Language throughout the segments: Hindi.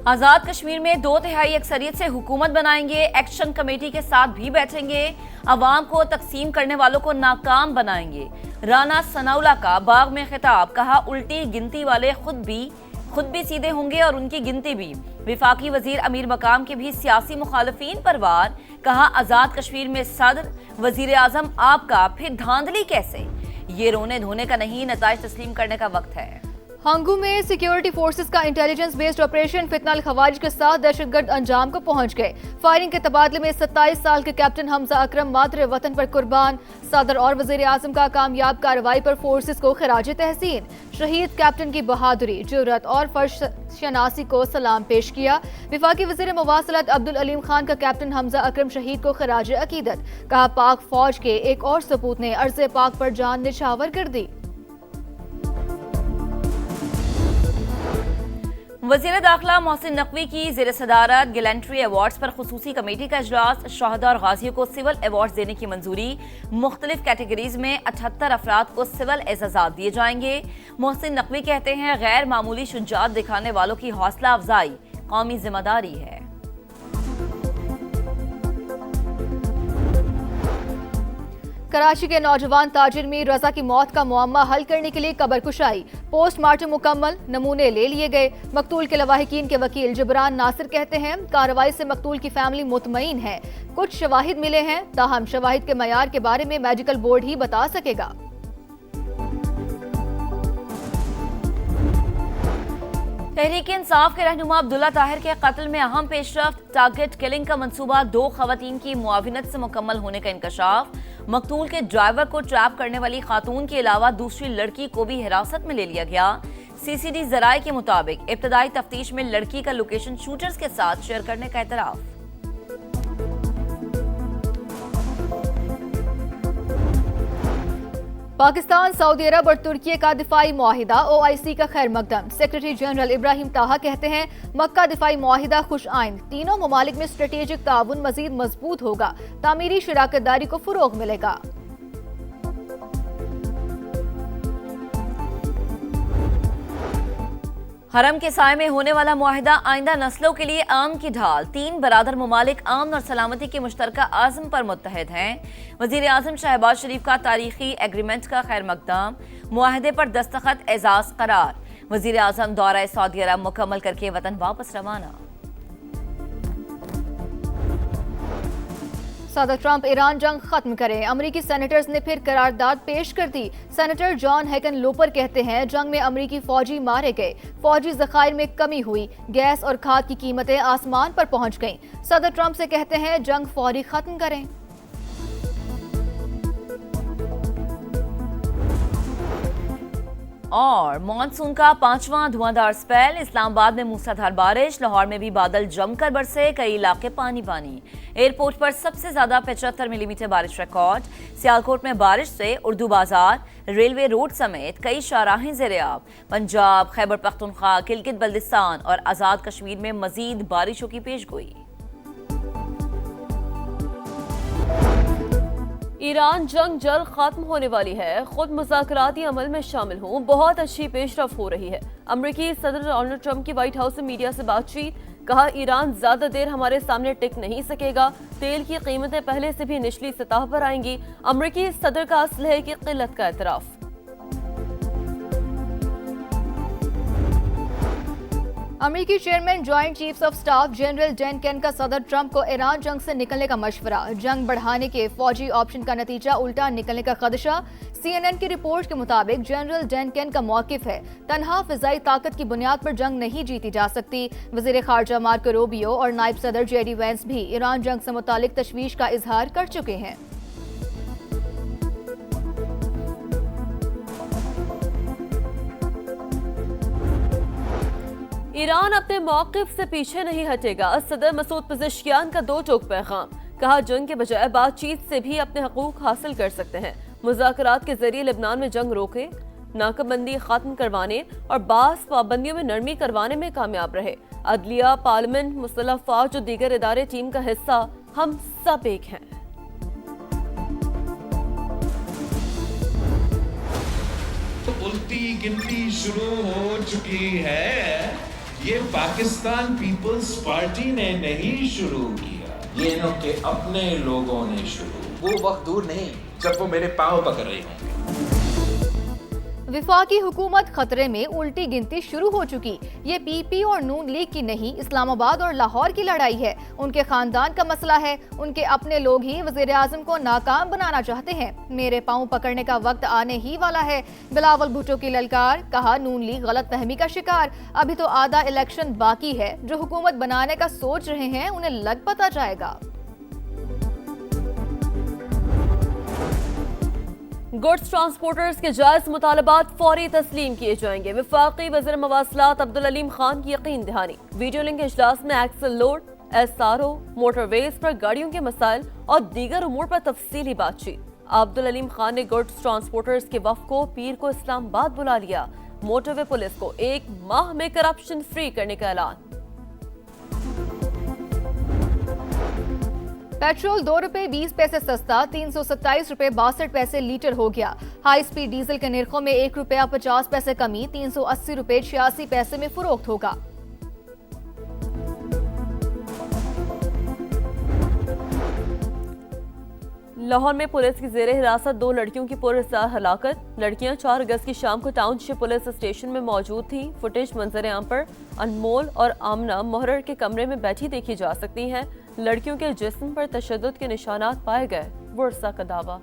आजाद कश्मीर में 2/3 अक्सरियत से हुकूमत बनाएंगे, एक्शन कमेटी के साथ भी बैठेंगे, अवाम को तकसीम करने वालों को नाकाम बनाएंगे। राना सनाउल्लाह का बाग में खिताब, कहा उल्टी गिनती वाले खुद भी सीधे होंगे और उनकी गिनती भी। विफाकी वजीर अमीर मकाम के भी सियासी मुखालफीन पर वार, कहा आजाद कश्मीर में सदर वजीर आजम आपका, फिर धांधली कैसे? ये रोने धोने का नहीं, नताइज तस्लीम करने का वक्त है। हंगू में सिक्योरिटी फोर्सेस का इंटेलिजेंस बेस्ड ऑपरेशन फितनाल खवारिज के साथ दहशतगर्द अंजाम को पहुंच गए। फायरिंग के तबादले में 27 साल के कैप्टन हमजा अकरम मातरे वतन पर कुर्बान। सदर और वजीर आजम का कामयाब कार्रवाई पर फोर्सेस को खराज तहसीन। शहीद कैप्टन की बहादुरी, जुर्रत और फर्श शनासी को सलाम पेश किया। विफाकी वजीर मवासलत अब्दुल अलीम खान का कैप्टन हमजा अकरम शहीद को खराज अकीदत। कहा पाक फौज के एक और सपूत ने अर्ज़े पाक पर जान निछावर कर दी। वज़ीर दाखिला मोहसिन नकवी की ज़ेर सदारत गैलेंट्री अवार्ड्स पर खुसूसी कमेटी का इजलास। शहदा और गाजियों को सिविल अवार्ड्स देने की मंजूरी। मुख्तलिफ कैटेगरीज में 78 अफराद को सिविल एजाज़ात दिए जाएंगे। मोहसिन नकवी कहते हैं गैर मामूली शुजाअत दिखाने वालों की हौसला अफजाई कौमी जिम्मेदारी है। कराची के नौजवान ताजिर मीर रजा की मौत का मुअम्मा हल करने के लिए कब्र कुशाई। पोस्टमार्टम मुकम्मल, नमूने ले लिए गए। मकतूल के लवाहिकीन के वकील जबरान नासिर कहते हैं कार्रवाई से मकतूल की फैमिली मुतमईन है। कुछ शवाहिद मिले हैं, ताहम शवाहिद के मयार के बारे में मेडिकल बोर्ड ही बता सकेगा। तहरीक इंसाफ के रहनुमा अब्दुल्ला ताहिर के कत्ल में अहम पेशरफ्त। टारगेट किलिंग का मंसूबा 2 खवातीन की मुआविनत से मुकम्मल होने का इंकशाफ। मकतूल के ड्राइवर को ट्रैप करने वाली खातून के अलावा दूसरी लड़की को भी हिरासत में ले लिया गया। सीसीडी जराये के मुताबिक इब्तदाई तफ्तीश में लड़की का लोकेशन शूटर्स के साथ शेयर करने का एतराफ। पाकिस्तान, सऊदी अरब और तुर्की का दिफाई मुआहिदा OIC का खैर मकदम। सेक्रेटरी जनरल इब्राहिम ताहा कहते हैं मक्का दिफाई मुआहिदा खुश आइंद। तीनों ममालिक में स्ट्रेटेजिक ताउन मजीद मजबूत होगा, तामीरी शराकतदारी को फरोग मिलेगा। हरम के साए में होने वाला मुआहिदा आइंदा नस्लों के लिए आम की ढाल। 3 बरादर ममालिक आमन और सलामती के मुश्तरका आज़म पर मुत्तहिद हैं। वज़ीर आज़म शहबाज शरीफ का तारीखी एग्रीमेंट का खैर मकदम। मुआहिदे पर दस्तखत एजाज करार। वज़ीर आज़म दौरा सऊदी अरब मुकम्मल करके वतन वापस रवाना। सदर ट्रंप ईरान जंग खत्म करें, अमरीकी सेनेटर्स ने फिर करारदाद पेश कर दी। सेनेटर जॉन हैकन लोपर कहते हैं जंग में अमरीकी फौजी मारे गए, फौजी जखायर में कमी हुई, गैस और खाद की कीमतें आसमान पर पहुंच गईं। सदर ट्रंप से कहते हैं जंग फौरी खत्म करें। और मानसून का 5वां धुआंधार स्पेल। इस्लामाबाद में मूसलाधार बारिश, लाहौर में भी बादल जमकर बरसे, कई इलाके पानी पानी। एयरपोर्ट पर सबसे ज्यादा 75 मिलीमीटर बारिश रिकॉर्ड। सियालकोट में बारिश से उर्दू बाजार, रेलवे रोड समेत कई शाहराहें ज़ेर-ए-आब। पंजाब, खैबर पख्तूनख्वा, गिलगित बल्तिस्तान और आजाद कश्मीर में मजीद बारिशों की पेशगोई। ईरान जंग जल्द खत्म होने वाली है, खुद मुज़ाकराती अमल में शामिल हूँ, बहुत अच्छी पेशरफ हो रही है। अमरीकी सदर डोनाल्ड ट्रंप की व्हाइट हाउस से मीडिया से बातचीत, कहा ईरान ज्यादा देर हमारे सामने टिक नहीं सकेगा, तेल की कीमतें पहले से भी निचली सतह पर आएंगी। अमरीकी सदर का असलहे की किल्लत का एतराफ। अमेरिकी chairman joint chiefs of staff general Dan Caine का सदर ट्रंप को ईरान जंग से निकलने का मशवरा। जंग बढ़ाने के फौजी ऑप्शन का नतीजा उल्टा निकलने का खदशा। CNN की रिपोर्ट के मुताबिक जनरल डैन केन का मौकिफ है तनहा फिजाई ताकत की बुनियाद पर जंग नहीं जीती जा सकती। वजीर खारजा मार्को रूबियो और नायब सदर JD वैंस भी ईरान जंग से मुतालिक तशवीश का इजहार कर चुके हैं। ईरान अपने मौकिफ से पीछे नहीं हटेगा। सदर मसूद पेज़ेश्कियान का 2 टोक पैगाम, कहा जंग के बजाय बातचीत से भी अपने हकूक हासिल कर सकते हैं। मुज़ाकरात के जरिए लेबनान में जंग रोके, नाकाबंदी खत्म करवाने और बास पाबंदियों में नरमी करवाने में कामयाब रहे। अदलिया, पार्लियामेंट, मुसल्लह फौज और दीगर इदारे टीम का हिस्सा, हम सब एक हैं। उल्टी गिनती शुरू हो चुकी है। ये पाकिस्तान पीपल्स पार्टी ने नहीं शुरू किया, ये इनके अपने लोगों ने शुरू। वो वक्त दूर नहीं जब वो मेरे पाँव पकड़ रहे होंगे। विफाकी हुकूमत खतरे में, उल्टी गिनती शुरू हो चुकी। ये पीपी और नून लीग की नहीं, इस्लामाबाद और लाहौर की लड़ाई है। उनके खानदान का मसला है। उनके अपने लोग ही वजीर आजम को नाकाम बनाना चाहते हैं। मेरे पाँव पकड़ने का वक्त आने ही वाला है। बिलावल भुट्टो की ललकार, कहा नून लीग गलत फहमी का शिकार। अभी तो आधा इलेक्शन बाकी है। जो हुकूमत बनाने का सोच रहे हैं उन्हें लग पता जाएगा। गुड्स ट्रांसपोर्टर्स के जायज मुतालबात फौरी तस्लीम किए जाएंगे। वफाकी वज़ीर मवासलात अब्दुल अलीम खान की यकीन दहानी। वीडियो लिंक इजलास में एक्सल लोड, SRO, मोटरवेज पर गाड़ियों के मसाइल और दीगर उमूर पर तफसीली बातचीत। अब्दुल अलीम खान ने गुड्स ट्रांसपोर्टर्स के वफ़द को पीर को इस्लामाबाद बुला लिया। मोटरवे पुलिस को 1 माह में करप्शन फ्री करने का ऐलान। पेट्रोल 2 रुपए 20 पैसे सस्ता, 327 रुपए 62 पैसे लीटर हो गया। हाई स्पीड डीजल के निर्खों में 1 रुपया 50 पैसे कमी, 380 रुपए 86 पैसे में फरोख्त होगा। लाहौर में पुलिस की जेर हिरासत 2 लड़कियों की पुरअसरार हलाकत। लड़कियां 4 अगस्त की शाम को टाउनशिप पुलिस स्टेशन में मौजूद थीं। फुटेज मंजर आम पर अनमोल और आमना मोहर्रर के कमरे में बैठी देखी जा सकती हैं। लड़कियों के जिस्म पर तशद्दुद के निशानात पाए गए। वर्षा का दावा।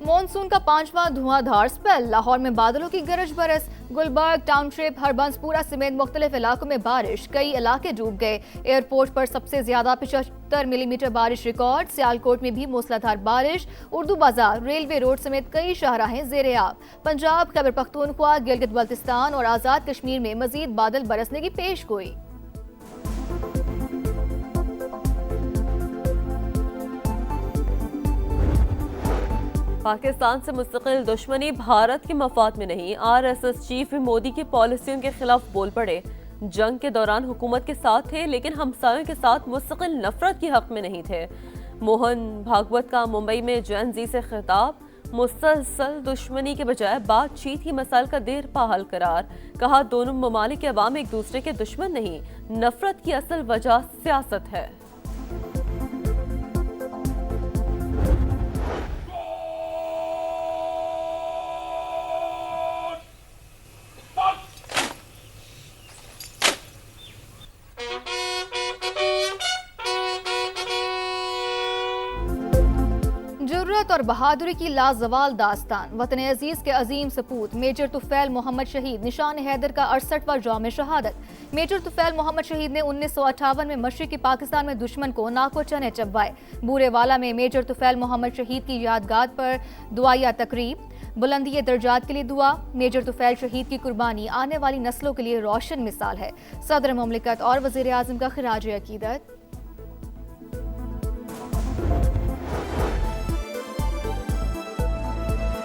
मॉनसून का 5वां धुआंधार स्पेल। लाहौर में बादलों की गरज बरस। गुलबर्ग, टाउनशिप, हरबंसपुरा समेत मुख्तलिफ इलाकों में बारिश। कई इलाके डूब गए। एयरपोर्ट पर सबसे ज्यादा 75 मिलीमीटर बारिश रिकॉर्ड। सियालकोट में भी मूसलाधार बारिश। उर्दू बाजार, रेलवे रोड समेत कई शाहराहें जेर आब। पंजाब, खैबर पख्तूनख्वा, गिलगित बल्तिस्तान और आजाद कश्मीर में मजीद बादल बरसने की पेशगोई। पाकिस्तान से मुस्तकिल दुश्मनी भारत के मफाद में नहीं। RSS चीफ भी मोदी की पॉलिसियों के खिलाफ बोल पड़े। जंग के दौरान हुकूमत के साथ थे लेकिन हमसायों के साथ मुस्तकिल नफरत के हक में नहीं थे। मोहन भागवत का मुंबई में जैन जी से खिताब। मुसलसल दुश्मनी के बजाय बातचीत ही मसाइल का देर पा हल करार। कहा दोनों ममालिक के अवाम एक दूसरे के दुश्मन नहीं, नफरत की असल वजह सियासत है। जुर्रत और बहादुरी की लाजवाल दास्तान। वतन अजीज के अजीम सपूत मेजर तुफैल मोहम्मद शहीद निशान हैदर का 68वां जाम शहादत। मेजर तुफैल मोहम्मद शहीद ने 1958 में मशरिकी पाकिस्तान में दुश्मन को नाको चने चबवाए। बूरेवाला में मेजर तुफैल मोहम्मद शहीद की यादगार पर दुआया तकरीब। बुलंदी दर्जात के लिए दुआ। मेजर तुफैल शहीद की कुर्बानी आने वाली नस्लों के लिए रोशन मिसाल है। सदर मुमलिकत और वजीर आजम का खिराज अकीदत।